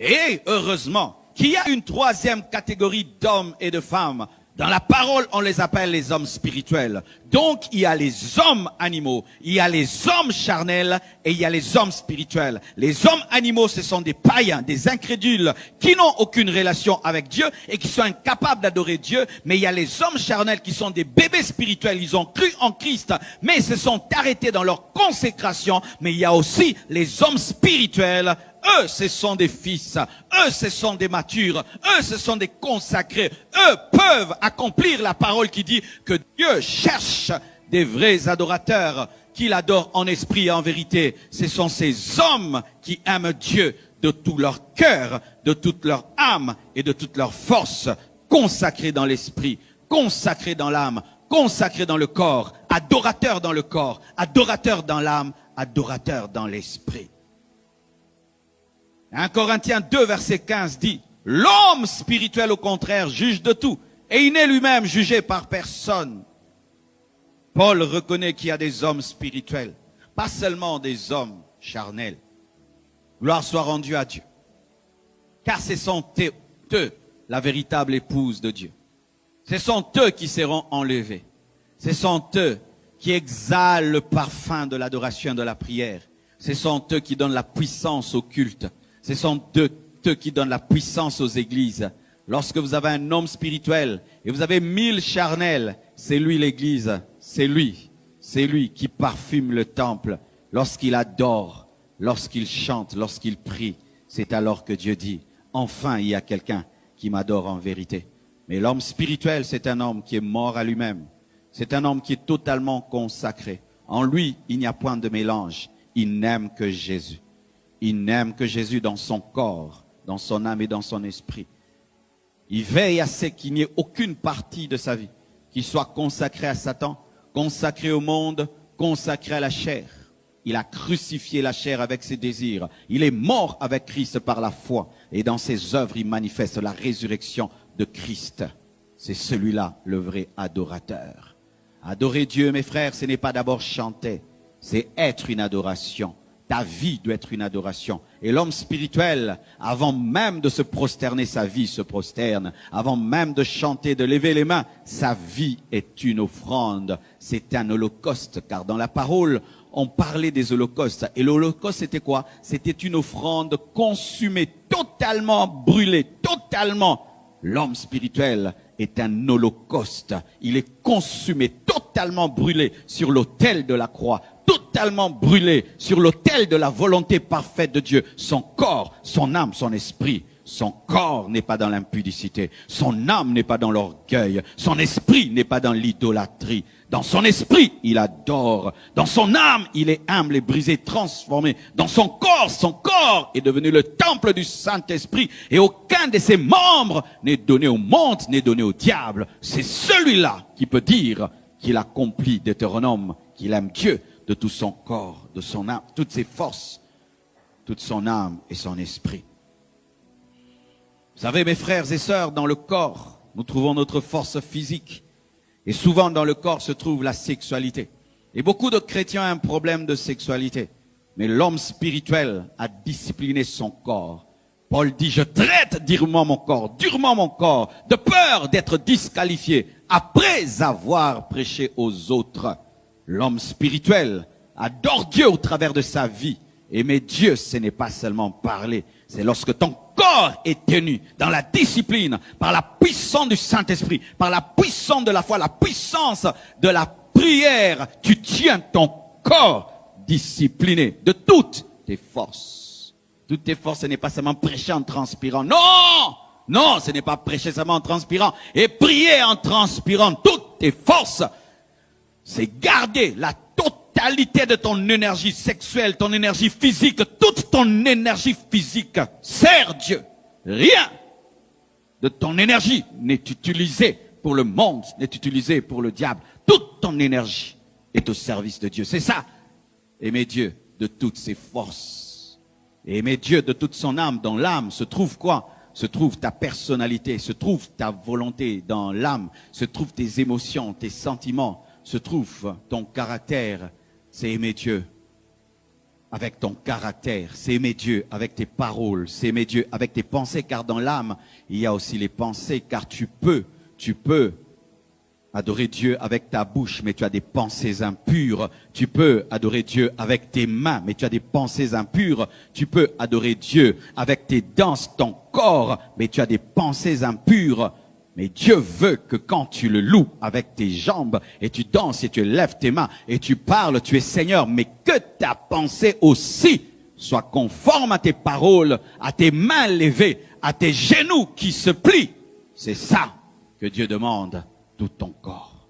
Et heureusement qu'il y a une troisième catégorie d'hommes et de femmes. Dans la parole, on les appelle les hommes spirituels. Donc, il y a les hommes animaux, il y a les hommes charnels et il y a les hommes spirituels. Les hommes animaux, ce sont des païens, des incrédules qui n'ont aucune relation avec Dieu et qui sont incapables d'adorer Dieu. Mais il y a les hommes charnels qui sont des bébés spirituels. Ils ont cru en Christ, mais ils se sont arrêtés dans leur consécration. Mais il y a aussi les hommes spirituels. Eux, ce sont des fils. Eux, ce sont des matures. Eux, ce sont des consacrés. Eux peuvent accomplir la parole qui dit que Dieu cherche des vrais adorateurs qui l'adorent en esprit et en vérité. Ce sont ces hommes qui aiment Dieu de tout leur cœur, de toute leur âme et de toute leur force, consacrés dans l'esprit, consacrés dans l'âme, consacrés dans le corps, adorateurs dans le corps, adorateurs dans l'âme, adorateurs dans l'esprit. 1 Corinthiens 2, verset 15 dit, « L'homme spirituel, au contraire, juge de tout, et il n'est lui-même jugé par personne. » Paul reconnaît qu'il y a des hommes spirituels, pas seulement des hommes charnels. Gloire soit rendue à Dieu. Car ce sont eux, la véritable épouse de Dieu. Ce sont eux qui seront enlevés. Ce sont eux qui exhalent le parfum de l'adoration et de la prière. Ce sont eux qui donnent la puissance au culte. Ce sont eux qui donnent la puissance aux églises. Lorsque vous avez un homme spirituel et vous avez 1000 charnels, c'est lui l'église, c'est lui qui parfume le temple. Lorsqu'il adore, lorsqu'il chante, lorsqu'il prie, c'est alors que Dieu dit, enfin il y a quelqu'un qui m'adore en vérité. Mais l'homme spirituel, c'est un homme qui est mort à lui-même. C'est un homme qui est totalement consacré. En lui, il n'y a point de mélange. Il n'aime que Jésus. Il n'aime que Jésus dans son corps, dans son âme et dans son esprit. Il veille à ce qu'il n'y ait aucune partie de sa vie qui soit consacrée à Satan, consacrée au monde, consacrée à la chair. Il a crucifié la chair avec ses désirs. Il est mort avec Christ par la foi. Et dans ses œuvres, il manifeste la résurrection de Christ. C'est celui-là, le vrai adorateur. Adorer Dieu, mes frères, ce n'est pas d'abord chanter. C'est être une adoration. Ta vie doit être une adoration. Et l'homme spirituel, avant même de se prosterner, sa vie se prosterne. Avant même de chanter, de lever les mains, sa vie est une offrande. C'est un holocauste, car dans la parole, on parlait des holocaustes. Et l'holocauste, c'était quoi? C'était une offrande consumée, totalement brûlée, totalement. L'homme spirituel est un holocauste. Il est consumé, totalement brûlé sur l'autel de la croix, totalement brûlé sur l'autel de la volonté parfaite de Dieu. Son corps, son âme, son esprit. Son corps n'est pas dans l'impudicité. Son âme n'est pas dans l'orgueil. Son esprit n'est pas dans l'idolâtrie. Dans son esprit, il adore. Dans son âme, il est humble et brisé, transformé. Dans son corps est devenu le temple du Saint-Esprit. Et aucun de ses membres n'est donné au monde, n'est donné au diable. C'est celui-là qui peut dire qu'il accomplit Deutéronome, qu'il aime Dieu de tout son corps, de son âme, toutes ses forces, toute son âme et son esprit. Vous savez, mes frères et sœurs, dans le corps, nous trouvons notre force physique. Et souvent, dans le corps se trouve la sexualité. Et beaucoup de chrétiens ont un problème de sexualité. Mais l'homme spirituel a discipliné son corps. Paul dit, je traite durement mon corps, de peur d'être disqualifié après avoir prêché aux autres. L'homme spirituel adore Dieu au travers de sa vie. Aimer Dieu, ce n'est pas seulement parler. C'est lorsque ton corps est tenu dans la discipline, par la puissance du Saint-Esprit, par la puissance de la foi, la puissance de la prière, tu tiens ton corps discipliné de toutes tes forces. Toutes tes forces, ce n'est pas seulement prêcher en transpirant. Non! Non, ce n'est pas prêcher seulement en transpirant. Et prier en transpirant toutes tes forces, c'est garder la totalité de ton énergie sexuelle, ton énergie physique, toute ton énergie physique. Sers Dieu. Rien de ton énergie n'est utilisé pour le monde, n'est utilisé pour le diable. Toute ton énergie est au service de Dieu. C'est ça. Aimer Dieu de toutes ses forces. Et aimer Dieu de toute son âme. Dans l'âme se trouve quoi? Se trouve ta personnalité, se trouve ta volonté. Dans l'âme se trouvent tes émotions, tes sentiments, se trouve ton caractère. C'est aimer Dieu. avec ton caractère, c'est aimer Dieu avec tes paroles, c'est aimer Dieu avec tes pensées, car dans l'âme, il y a aussi les pensées, car tu peux adorer Dieu avec ta bouche, mais tu as des pensées impures. Tu peux adorer Dieu avec tes mains, mais tu as des pensées impures. Tu peux adorer Dieu avec tes danses, ton corps, mais tu as des pensées impures. Mais Dieu veut que quand tu le loues avec tes jambes, et tu danses, et tu lèves tes mains, et tu parles, tu es Seigneur, mais que ta pensée aussi soit conforme à tes paroles, à tes mains levées, à tes genoux qui se plient. C'est ça que Dieu demande. Tout ton corps.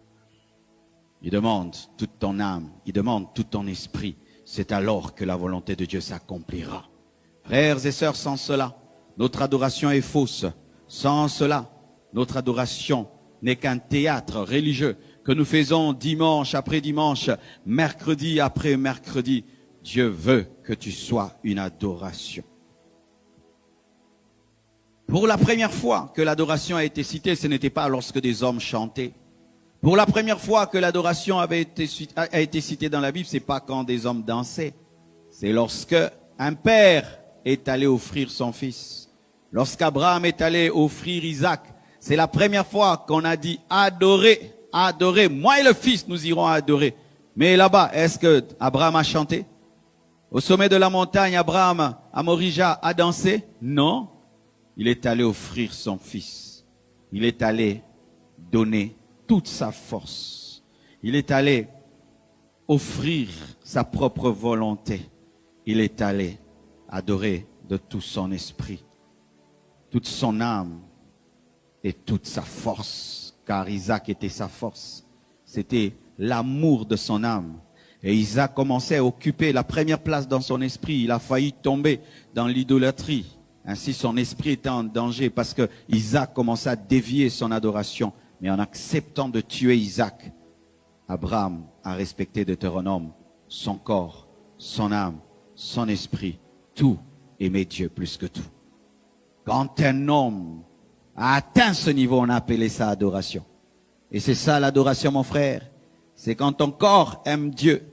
Il demande toute ton âme. Il demande tout ton esprit. C'est alors que la volonté de Dieu s'accomplira. Frères et sœurs, sans cela, notre adoration est fausse. Sans cela, notre adoration n'est qu'un théâtre religieux que nous faisons dimanche après dimanche, mercredi après mercredi. Dieu veut que tu sois une adoration. Pour la première fois que l'adoration a été citée, ce n'était pas lorsque des hommes chantaient. Pour la première fois que l'adoration a été citée dans la Bible, c'est pas quand des hommes dansaient. C'est lorsque un père est allé offrir son fils. Lorsqu'Abraham est allé offrir Isaac, c'est la première fois qu'on a dit adorer, adorer. Moi et le fils, nous irons adorer. Mais là-bas, est-ce que Abraham a chanté? Au sommet de la montagne, Abraham, à Morija, a dansé? Non. Il est allé offrir son fils. Il est allé donner toute sa force. Il est allé offrir sa propre volonté. Il est allé adorer de tout son esprit, toute son âme et toute sa force. Car Isaac était sa force. C'était l'amour de son âme. Et Isaac commençait à occuper la première place dans son esprit. Il a failli tomber dans l'idolâtrie. Ainsi, son esprit était en danger parce que Isaac commençait à dévier son adoration. Mais en acceptant de tuer Isaac, Abraham a respecté Deutéronome, son corps, son âme, son esprit, tout aimait Dieu plus que tout. Quand un homme a atteint ce niveau, on a appelé ça adoration. Et c'est ça l'adoration, mon frère. C'est quand ton corps aime Dieu,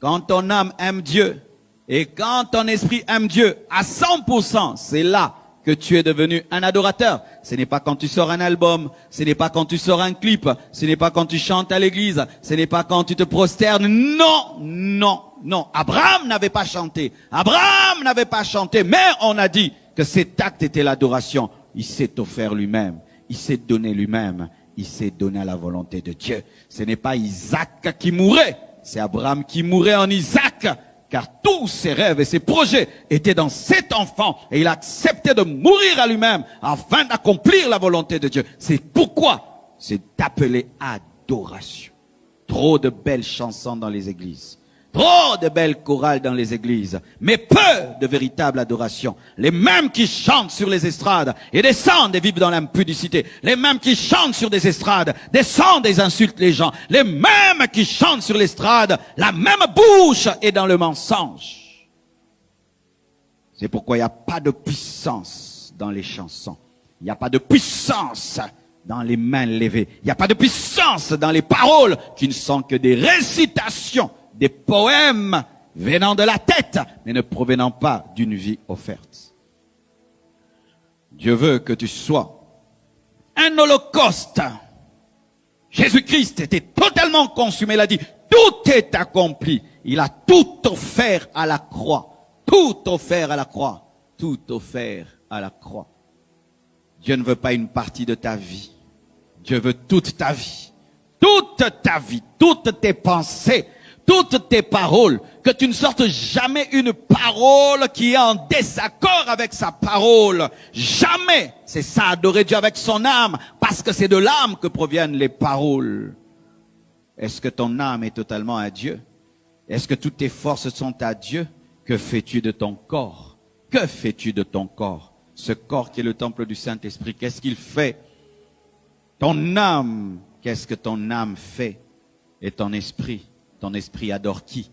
quand ton âme aime Dieu, et quand ton esprit aime Dieu à 100%, c'est là que tu es devenu un adorateur. Ce n'est pas quand tu sors un album, ce n'est pas quand tu sors un clip, ce n'est pas quand tu chantes à l'église, ce n'est pas quand tu te prosternes. Non, non, non. Abraham n'avait pas chanté. Abraham n'avait pas chanté, mais on a dit que cet acte était l'adoration. Il s'est offert lui-même, il s'est donné lui-même, il s'est donné à la volonté de Dieu. Ce n'est pas Isaac qui mourait, c'est Abraham qui mourait en Isaac. Car tous ses rêves et ses projets étaient dans cet enfant. Et il a accepté de mourir à lui-même afin d'accomplir la volonté de Dieu. C'est pourquoi c'est appelé adoration. Trop de belles chansons dans les églises. Trop de belles chorales dans les églises. Mais peu de véritable adoration. Les mêmes qui chantent sur les estrades et descendent et vivent dans l'impudicité. Les mêmes qui chantent sur des estrades descendent et insultent les gens. Les mêmes qui chantent sur l'estrade, la même bouche est dans le mensonge. C'est pourquoi il n'y a pas de puissance dans les chansons. Il n'y a pas de puissance dans les mains levées. Il n'y a pas de puissance dans les paroles qui ne sont que des récitations, des poèmes venant de la tête, mais ne provenant pas d'une vie offerte. Dieu veut que tu sois un holocauste. Jésus-Christ était totalement consumé. Il a dit, tout est accompli. Il a tout offert à la croix. Tout offert à la croix. Tout offert à la croix. Dieu ne veut pas une partie de ta vie. Dieu veut toute ta vie. Toute ta vie. Toutes tes pensées. Toutes tes paroles, que tu ne sortes jamais une parole qui est en désaccord avec sa parole. Jamais. C'est ça, adorer Dieu avec son âme, parce que c'est de l'âme que proviennent les paroles. Est-ce que ton âme est totalement à Dieu? Est-ce que toutes tes forces sont à Dieu? Que fais-tu de ton corps? Que fais-tu de ton corps? Ce corps qui est le temple du Saint-Esprit, qu'est-ce qu'il fait? Ton âme, qu'est-ce que ton âme fait? Et ton esprit adore qui?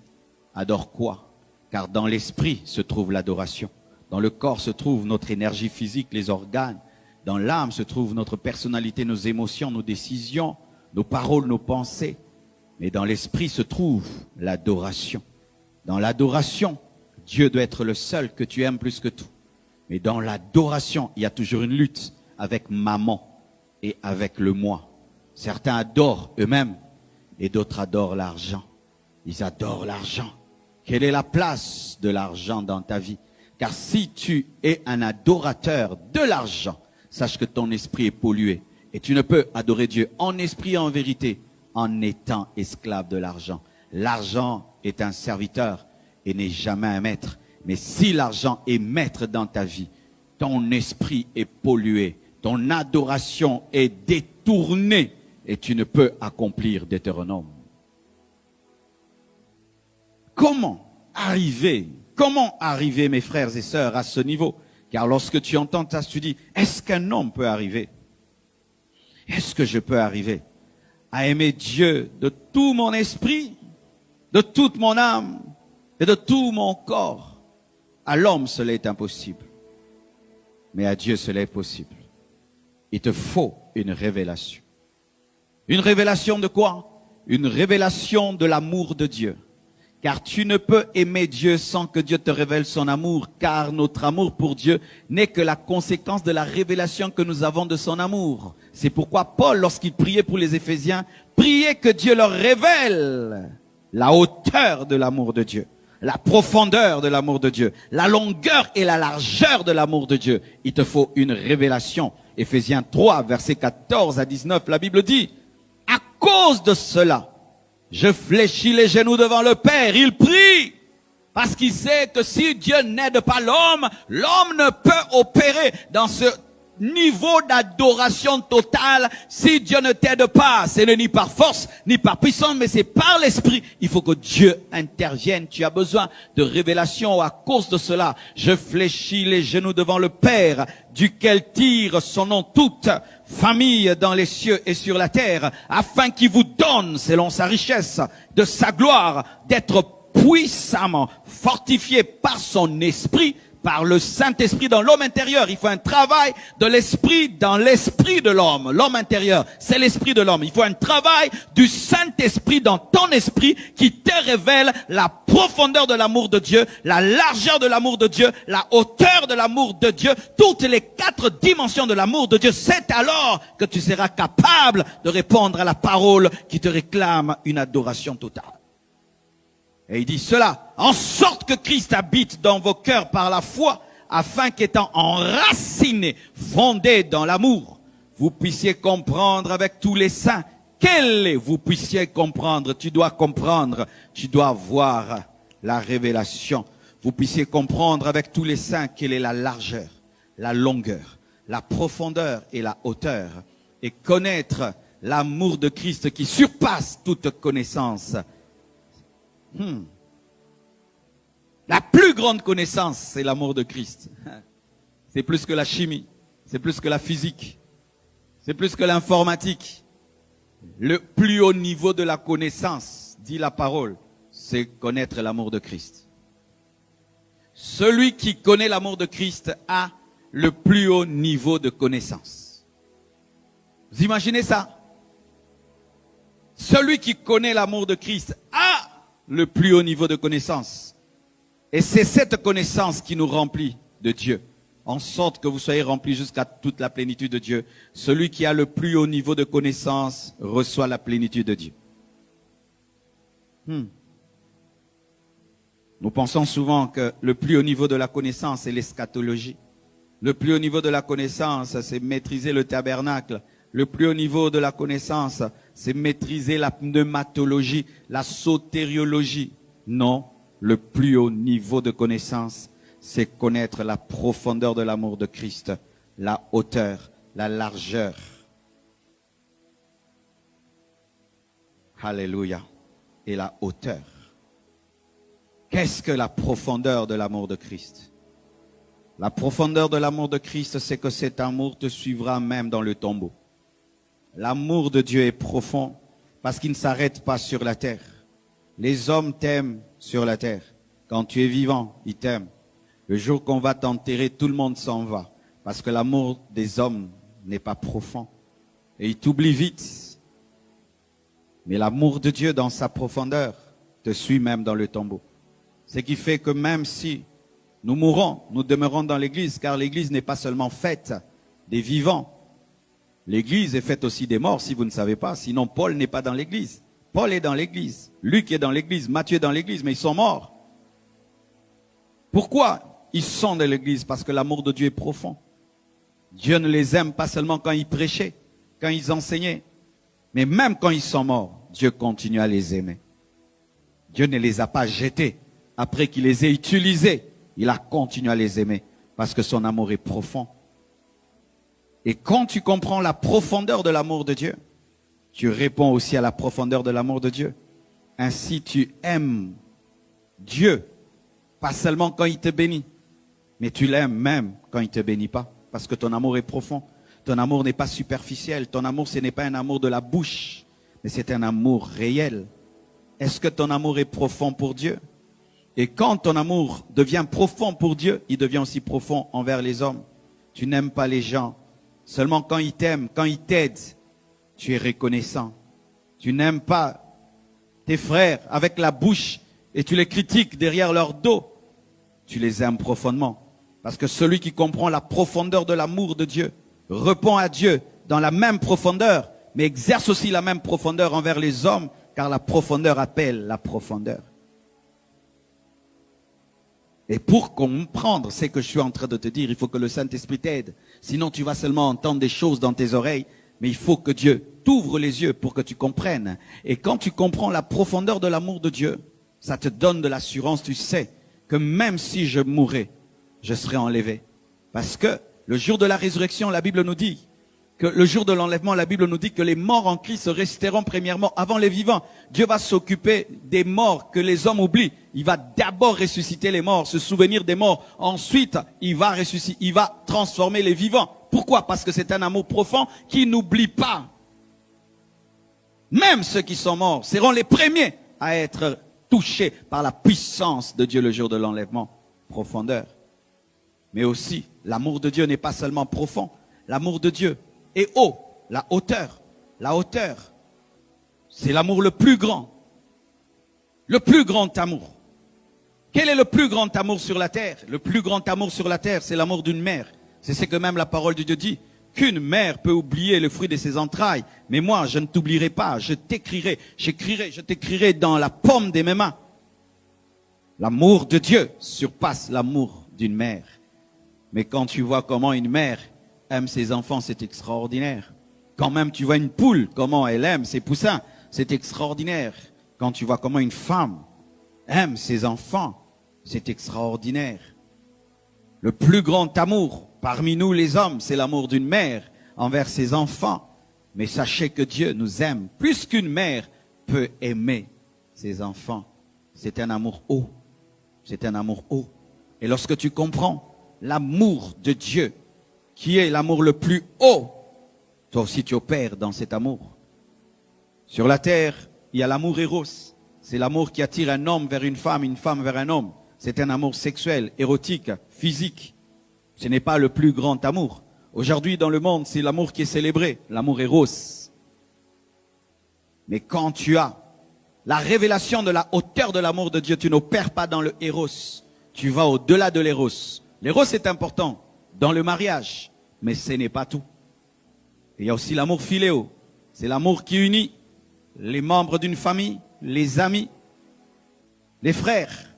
Adore quoi? Car dans l'esprit se trouve l'adoration. Dans le corps se trouve notre énergie physique, les organes. Dans l'âme se trouve notre personnalité, nos émotions, nos décisions, nos paroles, nos pensées. Mais dans l'esprit se trouve l'adoration. Dans l'adoration, Dieu doit être le seul que tu aimes plus que tout. Mais dans l'adoration, il y a toujours une lutte avec maman et avec le moi. Certains adorent eux-mêmes et d'autres adorent l'argent. Ils adorent l'argent. Quelle est la place de l'argent dans ta vie? Car si tu es un adorateur de l'argent, sache que ton esprit est pollué. Et tu ne peux adorer Dieu en esprit et en vérité en étant esclave de l'argent. L'argent est un serviteur et n'est jamais un maître. Mais si l'argent est maître dans ta vie, ton esprit est pollué, ton adoration est détournée et tu ne peux accomplir Deutéronome. Comment arriver, mes frères et sœurs, à ce niveau? Car lorsque tu entends ça, tu dis, est-ce qu'un homme peut arriver? Est-ce que je peux arriver à aimer Dieu de tout mon esprit, de toute mon âme et de tout mon corps? À l'homme, cela est impossible. Mais à Dieu, cela est possible. Il te faut une révélation. Une révélation de quoi? Une révélation de l'amour de Dieu. Car tu ne peux aimer Dieu sans que Dieu te révèle son amour, car notre amour pour Dieu n'est que la conséquence de la révélation que nous avons de son amour. C'est pourquoi Paul, lorsqu'il priait pour les Éphésiens, priait que Dieu leur révèle la hauteur de l'amour de Dieu, la profondeur de l'amour de Dieu, la longueur et la largeur de l'amour de Dieu. Il te faut une révélation. Éphésiens 3, versets 14 à 19, la Bible dit, à cause de cela, je fléchis les genoux devant le Père. Il prie parce qu'il sait que si Dieu n'aide pas l'homme, l'homme ne peut opérer dans ce niveau d'adoration totale si Dieu ne t'aide pas. Ce n'est ni par force, ni par puissance, mais c'est par l'Esprit. Il faut que Dieu intervienne. Tu as besoin de révélation. À cause de cela, je fléchis les genoux devant le Père, duquel tire son nom toute famille dans les cieux et sur la terre, afin qu'il vous donne, selon sa richesse, de sa gloire, d'être puissamment fortifié par son esprit, par le Saint-Esprit dans l'homme intérieur. Il faut un travail de l'esprit dans l'esprit de l'homme. L'homme intérieur, c'est l'esprit de l'homme. Il faut un travail du Saint-Esprit dans ton esprit qui te révèle la profondeur de l'amour de Dieu, la largeur de l'amour de Dieu, la hauteur de l'amour de Dieu, toutes les 4 dimensions de l'amour de Dieu. C'est alors que tu seras capable de répondre à la parole qui te réclame une adoration totale. Et il dit cela, en sorte que Christ habite dans vos cœurs par la foi, afin qu'étant enracinés, fondés dans l'amour, vous puissiez comprendre avec tous les saints. Vous puissiez comprendre, tu dois comprendre, tu dois voir la révélation. Vous puissiez comprendre avec tous les saints quelle est la largeur, la longueur, la profondeur et la hauteur. Et connaître l'amour de Christ qui surpasse toute connaissance. La plus grande connaissance, c'est l'amour de Christ. C'est plus que la chimie, c'est plus que la physique, c'est plus que l'informatique. Le plus haut niveau de la connaissance, dit la parole, c'est connaître l'amour de Christ. Celui qui connaît l'amour de Christ a le plus haut niveau de connaissance. Vous imaginez ça? Celui qui connaît l'amour de Christ a le plus haut niveau de connaissance. Et c'est cette connaissance qui nous remplit de Dieu, en sorte que vous soyez remplis jusqu'à toute la plénitude de Dieu. Celui qui a le plus haut niveau de connaissance reçoit la plénitude de Dieu. Nous pensons souvent que le plus haut niveau de la connaissance est l'eschatologie. Le plus haut niveau de la connaissance, c'est maîtriser le tabernacle. Le plus haut niveau de la connaissance, c'est maîtriser la pneumatologie, la sotériologie. Non, le plus haut niveau de connaissance, c'est connaître la profondeur de l'amour de Christ, la hauteur, la largeur. Alléluia. Et la hauteur. Qu'est-ce que la profondeur de l'amour de Christ? La profondeur de l'amour de Christ, c'est que cet amour te suivra même dans le tombeau. L'amour de Dieu est profond parce qu'il ne s'arrête pas sur la terre. Les hommes t'aiment sur la terre. Quand tu es vivant, ils t'aiment. Le jour qu'on va t'enterrer, tout le monde s'en va. Parce que l'amour des hommes n'est pas profond. Et ils t'oublient vite. Mais l'amour de Dieu dans sa profondeur te suit même dans le tombeau. Ce qui fait que même si nous mourons, nous demeurons dans l'église, car l'église n'est pas seulement faite des vivants. L'église est faite aussi des morts, si vous ne savez pas. Sinon, Paul n'est pas dans l'église. Paul est dans l'église. Luc est dans l'église. Matthieu est dans l'église, mais ils sont morts. Pourquoi ils sont dans l'église? Parce que l'amour de Dieu est profond. Dieu ne les aime pas seulement quand ils prêchaient, quand ils enseignaient, mais même quand ils sont morts, Dieu continue à les aimer. Dieu ne les a pas jetés après qu'il les ait utilisés. Il a continué à les aimer parce que son amour est profond. Et quand tu comprends la profondeur de l'amour de Dieu, tu réponds aussi à la profondeur de l'amour de Dieu. Ainsi, tu aimes Dieu, pas seulement quand il te bénit, mais tu l'aimes même quand il ne te bénit pas, parce que ton amour est profond. Ton amour n'est pas superficiel. Ton amour, ce n'est pas un amour de la bouche, mais c'est un amour réel. Est-ce que ton amour est profond pour Dieu? Et quand ton amour devient profond pour Dieu, il devient aussi profond envers les hommes. Tu n'aimes pas les gens seulement quand ils t'aiment, quand ils t'aident. Tu es reconnaissant. Tu n'aimes pas tes frères avec la bouche et tu les critiques derrière leur dos. Tu les aimes profondément. Parce que celui qui comprend la profondeur de l'amour de Dieu répond à Dieu dans la même profondeur, mais exerce aussi la même profondeur envers les hommes, car la profondeur appelle la profondeur. Et pour comprendre ce que je suis en train de te dire, il faut que le Saint-Esprit t'aide. Sinon, tu vas seulement entendre des choses dans tes oreilles, mais il faut que Dieu t'ouvre les yeux pour que tu comprennes. Et quand tu comprends la profondeur de l'amour de Dieu, ça te donne de l'assurance, tu sais que même si je mourais, je serai enlevé. Parce que le jour de la résurrection, la Bible nous dit que le jour de l'enlèvement, la Bible nous dit que les morts en Christ resteront premièrement avant les vivants. Dieu va s'occuper des morts que les hommes oublient. Il va d'abord ressusciter les morts, se souvenir des morts. Ensuite, il va ressusciter, il va transformer les vivants. Pourquoi? Parce que c'est un amour profond qui n'oublie pas. Même ceux qui sont morts seront les premiers à être touchés par la puissance de Dieu le jour de l'enlèvement. Profondeur. Mais aussi, l'amour de Dieu n'est pas seulement profond. L'amour de Dieu est haut. La hauteur. La hauteur, c'est l'amour le plus grand. Le plus grand amour. Quel est le plus grand amour sur la terre? Le plus grand amour sur la terre, c'est l'amour d'une mère. C'est ce que même la parole de Dieu dit. Qu'une mère peut oublier le fruit de ses entrailles. Mais moi, je ne t'oublierai pas. Je t'écrirai, je t'écrirai dans la paume de mes mains. L'amour de Dieu surpasse l'amour d'une mère. Mais quand tu vois comment une mère aime ses enfants, c'est extraordinaire. Quand même tu vois une poule, comment elle aime ses poussins, c'est extraordinaire. Quand tu vois comment une femme aime ses enfants, c'est extraordinaire. Le plus grand amour parmi nous les hommes, c'est l'amour d'une mère envers ses enfants. Mais sachez que Dieu nous aime plus qu'une mère peut aimer ses enfants. C'est un amour haut. C'est un amour haut. Et lorsque tu comprends l'amour de Dieu, qui est l'amour le plus haut, toi aussi tu opères dans cet amour. Sur la terre, il y a l'amour éros. C'est l'amour qui attire un homme vers une femme vers un homme. C'est un amour sexuel, érotique, physique. Ce n'est pas le plus grand amour. Aujourd'hui, dans le monde, c'est l'amour qui est célébré, l'amour éros. Mais quand tu as la révélation de la hauteur de l'amour de Dieu, tu n'opères pas dans le éros. Tu vas au-delà de l'éros. L'éros est important dans le mariage, mais ce n'est pas tout. Il y a aussi l'amour philéo. C'est l'amour qui unit les membres d'une famille, les amis, les frères.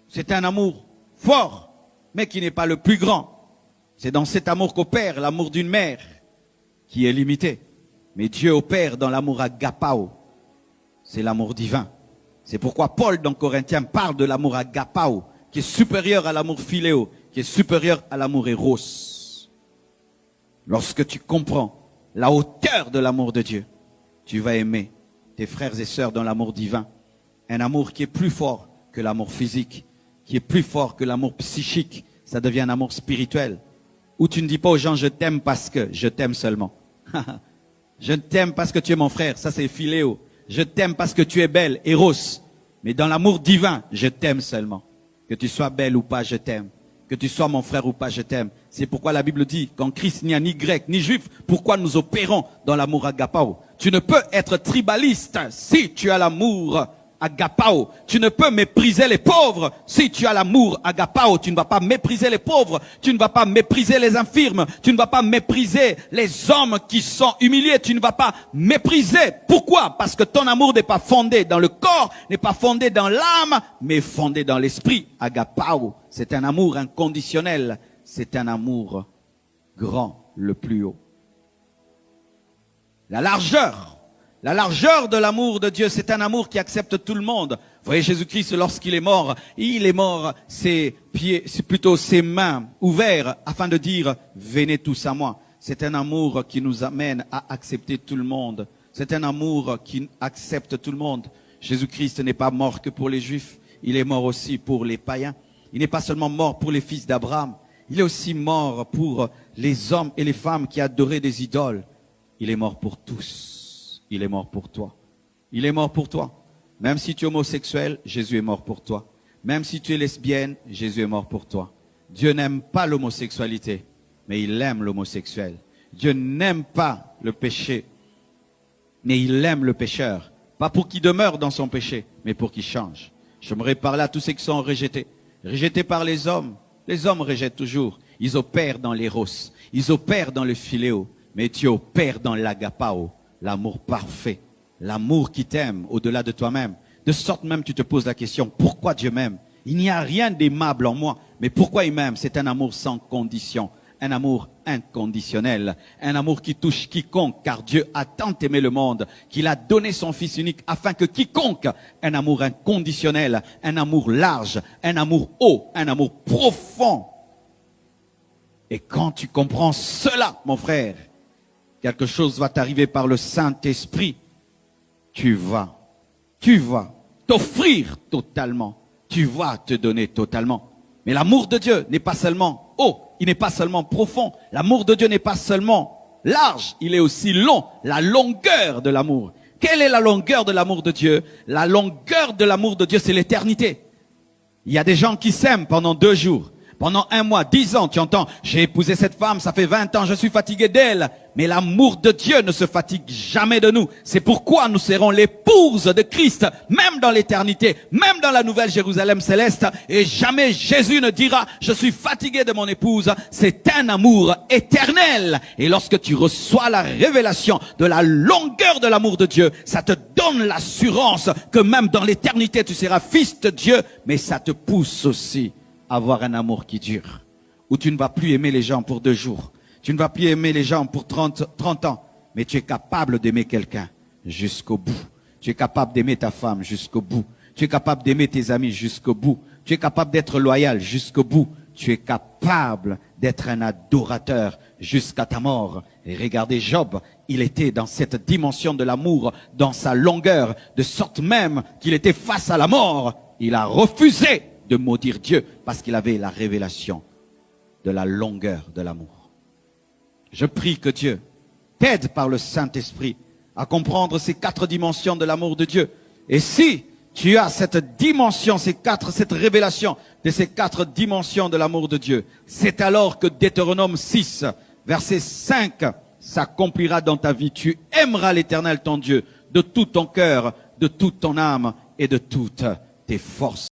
C'est un amour fort, mais qui n'est pas le plus grand. C'est dans cet amour qu'opère l'amour d'une mère, qui est limité. Mais Dieu opère dans l'amour agapao. C'est l'amour divin. C'est pourquoi Paul, dans Corinthiens, parle de l'amour agapao, qui est supérieur à l'amour philéo, qui est supérieur à l'amour éros. Lorsque tu comprends la hauteur de l'amour de Dieu, tu vas aimer tes frères et sœurs dans l'amour divin. Un amour qui est plus fort que l'amour physique, qui est plus fort que l'amour psychique. Ça devient un amour spirituel. Où tu ne dis pas aux gens, je t'aime parce que, je t'aime seulement. Je t'aime parce que tu es mon frère, ça c'est philéo. Je t'aime parce que tu es belle, éros. Mais dans l'amour divin, je t'aime seulement. Que tu sois belle ou pas, je t'aime. Que tu sois mon frère ou pas, je t'aime. C'est pourquoi la Bible dit qu'en Christ, il n'y a ni grec, ni juif. Pourquoi nous opérons dans l'amour agapao? Tu ne peux être tribaliste si tu as l'amour agapao. Tu ne peux mépriser les pauvres. Si tu as l'amour agapao, tu ne vas pas mépriser les pauvres. Tu ne vas pas mépriser les infirmes. Tu ne vas pas mépriser les hommes qui sont humiliés. Tu ne vas pas mépriser. Pourquoi? Parce que ton amour n'est pas fondé dans le corps, n'est pas fondé dans l'âme, mais fondé dans l'esprit. Agapao, c'est un amour inconditionnel. C'est un amour grand, le plus haut. La largeur de l'amour de Dieu, c'est un amour qui accepte tout le monde. Vous voyez, Jésus-Christ, lorsqu'il est mort, ses pieds, c'est plutôt ses mains ouvertes afin de dire, venez tous à moi. C'est un amour qui nous amène à accepter tout le monde. C'est un amour qui accepte tout le monde. Jésus-Christ n'est pas mort que pour les Juifs, il est mort aussi pour les païens. Il n'est pas seulement mort pour les fils d'Abraham, il est aussi mort pour les hommes et les femmes qui adoraient des idoles. Il est mort pour tous. Il est mort pour toi. Il est mort pour toi. Même si tu es homosexuel, Jésus est mort pour toi. Même si tu es lesbienne, Jésus est mort pour toi. Dieu n'aime pas l'homosexualité, mais il aime l'homosexuel. Dieu n'aime pas le péché, mais il aime le pécheur. Pas pour qu'il demeure dans son péché, mais pour qu'il change. J'aimerais parler à tous ceux qui sont rejetés. Rejetés par les hommes. Les hommes rejettent toujours. Ils opèrent dans l'éros. Ils opèrent dans le philéo. Mais tu opères dans l'agapao, l'amour parfait, l'amour qui t'aime au-delà de toi-même. De sorte même tu te poses la question, pourquoi Dieu m'aime? Il n'y a rien d'aimable en moi, mais pourquoi il m'aime? C'est un amour sans condition, un amour inconditionnel, un amour qui touche quiconque, car Dieu a tant aimé le monde qu'il a donné son Fils unique afin que quiconque, un amour inconditionnel, un amour large, un amour haut, un amour profond. Et quand tu comprends cela, mon frère, quelque chose va t'arriver par le Saint-Esprit. Tu vas t'offrir totalement. Tu vas te donner totalement. Mais l'amour de Dieu n'est pas seulement haut, il n'est pas seulement profond. L'amour de Dieu n'est pas seulement large, il est aussi long. La longueur de l'amour. Quelle est la longueur de l'amour de Dieu? La longueur de l'amour de Dieu, c'est l'éternité. Il y a des gens qui s'aiment pendant 2 jours. Pendant 1 mois, 10 ans, tu entends, j'ai épousé cette femme, ça fait 20 ans, je suis fatigué d'elle. Mais l'amour de Dieu ne se fatigue jamais de nous. C'est pourquoi nous serons l'épouse de Christ, même dans l'éternité, même dans la nouvelle Jérusalem céleste. Et jamais Jésus ne dira, je suis fatigué de mon épouse. C'est un amour éternel. Et lorsque tu reçois la révélation de la longueur de l'amour de Dieu, ça te donne l'assurance que même dans l'éternité, tu seras fils de Dieu. Mais ça te pousse aussi avoir un amour qui dure, où tu ne vas plus aimer les gens pour 2 jours, tu ne vas plus aimer les gens pour 30 ans, mais tu es capable d'aimer quelqu'un jusqu'au bout. Tu es capable d'aimer ta femme jusqu'au bout. Tu es capable d'aimer tes amis jusqu'au bout. Tu es capable d'être loyal jusqu'au bout. Tu es capable d'être un adorateur jusqu'à ta mort. Et regardez Job, il était dans cette dimension de l'amour, dans sa longueur, de sorte même qu'il était face à la mort. Il a refusé de maudire Dieu parce qu'il avait la révélation de la longueur de l'amour. Je prie que Dieu t'aide par le Saint-Esprit à comprendre ces 4 dimensions de l'amour de Dieu. Et si tu as cette dimension, cette révélation de ces 4 dimensions de l'amour de Dieu, c'est alors que Deutéronome 6, verset 5, s'accomplira dans ta vie. Tu aimeras l'Éternel ton Dieu de tout ton cœur, de toute ton âme et de toutes tes forces.